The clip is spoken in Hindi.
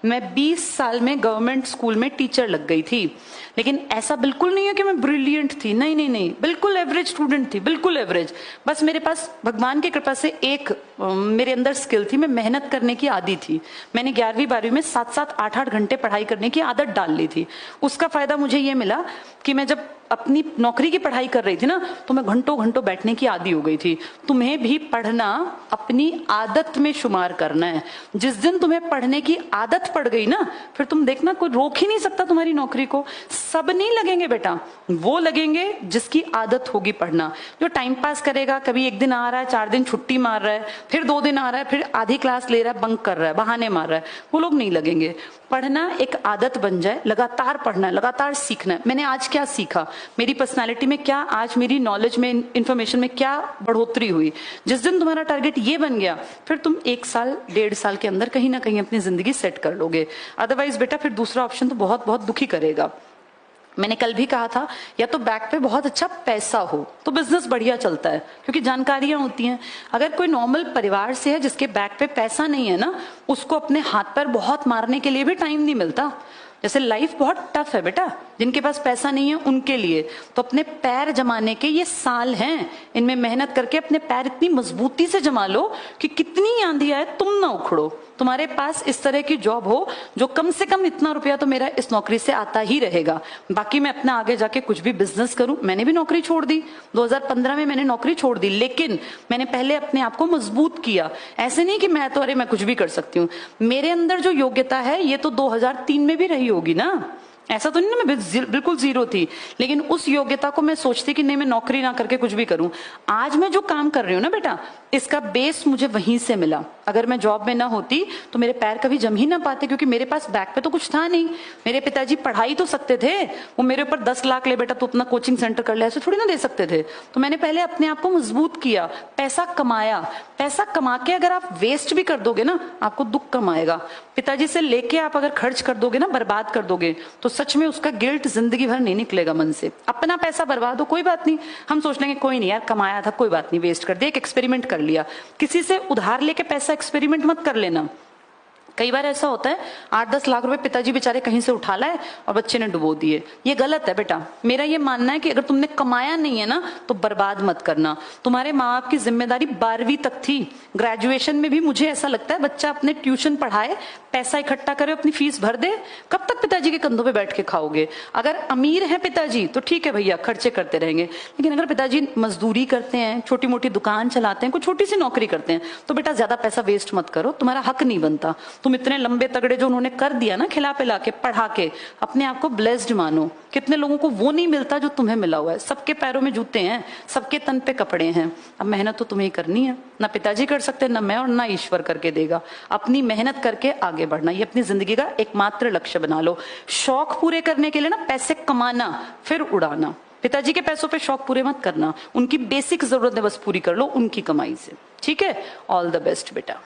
मैं 20 साल में गवर्नमेंट स्कूल में टीचर लग गई थी, लेकिन ऐसा बिल्कुल नहीं है कि मैं ब्रिलियंट थी। नहीं नहीं नहीं, बिल्कुल एवरेज स्टूडेंट थी, बिल्कुल एवरेज। बस मेरे पास भगवान की कृपा से एक मेरे अंदर स्किल थी, मैं मेहनत करने की आदी थी। मैंने 11वीं 12वीं में 7-7 8-8 घंटे पढ़ाई करने की आदत डाल ली थी। उसका फायदा मुझे ये मिला कि मैं जब अपनी नौकरी की पढ़ाई कर रही थी ना, तो मैं घंटों घंटों बैठने की आदी हो गई थी। तुम्हें भी पढ़ना अपनी आदत में शुमार करना है। जिस दिन तुम्हें पढ़ने की आदत पड़ गई ना, फिर तुम देखना कोई रोक ही नहीं सकता तुम्हारी नौकरी को। सब नहीं लगेंगे बेटा, वो लगेंगे जिसकी आदत होगी पढ़ना। जो टाइम पास करेगा, कभी एक दिन आ रहा है, 4 दिन छुट्टी मार रहा है, फिर 2 दिन आ रहा है, फिर आधी क्लास ले रहा है, बंक कर रहा है, बहाने मार रहा है, वो लोग नहीं लगेंगे। पढ़ना एक आदत बन जाए, लगातार पढ़ना है, लगातार सीखना है। मैंने आज क्या सीखा, मेरी पर्सनालिटी में क्या, आज मेरी नॉलेज में, इंफॉर्मेशन में क्या बढ़ोतरी हुई। जिस दिन तुम्हारा टारगेट ये बन गया, फिर तुम 1 साल 1.5 साल के अंदर कहीं ना कहीं अपनी जिंदगी सेट कर लोगे। अदरवाइज बेटा फिर दूसरा ऑप्शन तो बहुत बहुत दुखी करेगा। मैंने कल भी कहा था, या तो बैक पे बहुत अच्छा पैसा हो तो बिजनेस बढ़िया चलता है, क्योंकि जानकारियां होती हैं। अगर कोई नॉर्मल परिवार से है जिसके बैक पे पैसा नहीं है ना, उसको अपने हाथ पर बहुत मारने के लिए भी टाइम नहीं मिलता। जैसे लाइफ बहुत टफ है बेटा, जिनके पास पैसा नहीं है उनके लिए तो अपने पैर जमाने के ये साल हैं। इनमें मेहनत करके अपने पैर इतनी मजबूती से जमा लो कि कितनी आंधी आए तुम ना उखड़ो। तुम्हारे पास इस तरह की जॉब हो जो कम से कम इतना रुपया तो मेरा इस नौकरी से आता ही रहेगा, बाकी मैं अपना आगे जाके कुछ भी बिजनेस करूं। मैंने भी नौकरी छोड़ दी, 2015 में मैंने नौकरी छोड़ दी, लेकिन मैंने पहले अपने आप को मजबूत किया। ऐसे नहीं कि मैं तो अरे मैं कुछ भी कर सकती हूँ। मेरे अंदर जो योग्यता है ये तो 2003 में भी रही होगी ना, ऐसा तो नहीं ना मैं बिल्कुल जीरो थी, लेकिन उस योग्यता को मैं सोचती कि नहीं मैं नौकरी ना करके कुछ भी करूं। आज मैं जो काम कर रही हूं ना बेटा, इसका बेस मुझे वहीं से मिला। अगर मैं जॉब में ना होती तो मेरे पैर कभी जम ही ना पाते, क्योंकि मेरे पास बैक पे तो कुछ था नहीं। मेरे पिताजी पढ़ाई तो सकते थे, वो मेरे ऊपर 10 लाख ले बेटा तो अपना कोचिंग सेंटर कर ले, ऐसे थोड़ी ना दे सकते थे। तो मैंने पहले अपने आप को मजबूत किया, पैसा कमाया। पैसा कमा के अगर आप वेस्ट भी कर दोगे ना, आपको दुख कम आएगा। पिताजी से लेके आप अगर खर्च कर दोगे ना, बर्बाद कर दोगे, तो सच में उसका गिल्ट जिंदगी भर नहीं निकलेगा मन से। अपना पैसा बर्बाद हो कोई बात नहीं, हम सोच लेंगे कोई नहीं यार कमाया था, कोई बात नहीं, वेस्ट कर दिया, एक एक्सपेरिमेंट कर लिया। किसी से उधार लेके पैसा एक्सपेरिमेंट मत कर लेना। कई बार ऐसा होता है 8-10 लाख रुपए पिताजी बेचारे कहीं से उठा लाए और बच्चे ने डुबो दिए। ये गलत है बेटा। मेरा ये मानना है कि अगर तुमने कमाया नहीं है ना तो बर्बाद मत करना। तुम्हारे माँ बाप की जिम्मेदारी 12वीं तक थी। ग्रेजुएशन में भी मुझे ऐसा लगता है बच्चा अपने ट्यूशन पढ़ाए, पैसा इकट्ठा करे, अपनी फीस भर दे। कब तक पिताजी के कंधों पे बैठ के खाओगे? अगर अमीर है पिताजी तो ठीक है भैया, खर्चे करते रहेंगे, लेकिन अगर पिताजी मजदूरी करते हैं, छोटी मोटी दुकान चलाते हैं, कोई छोटी सी नौकरी करते हैं, तो बेटा ज्यादा पैसा वेस्ट मत करो, तुम्हारा हक नहीं बनता। तुम इतने लंबे तगड़े जो उन्होंने कर दिया ना, खिला पिला के पढ़ा के, अपने आप को ब्लेस्ड मानो। कितने लोगों को वो नहीं मिलता जो तुम्हें मिला हुआ है। सबके पैरों में जूते हैं, सबके तन पे कपड़े हैं। अब मेहनत तो तुम्हें ही करनी है, ना पिताजी कर सकते, ना मैं, और ना ईश्वर करके देगा। अपनी मेहनत करके आगे बढ़ना, ये अपनी जिंदगी का एकमात्र लक्ष्य बना लो। शौक पूरे करने के लिए ना पैसे कमाना फिर उड़ाना। पिताजी के पैसों पे शौक पूरे मत करना, उनकी बेसिक जरूरतें बस पूरी कर लो उनकी कमाई से। ठीक है, ऑल द बेस्ट बेटा।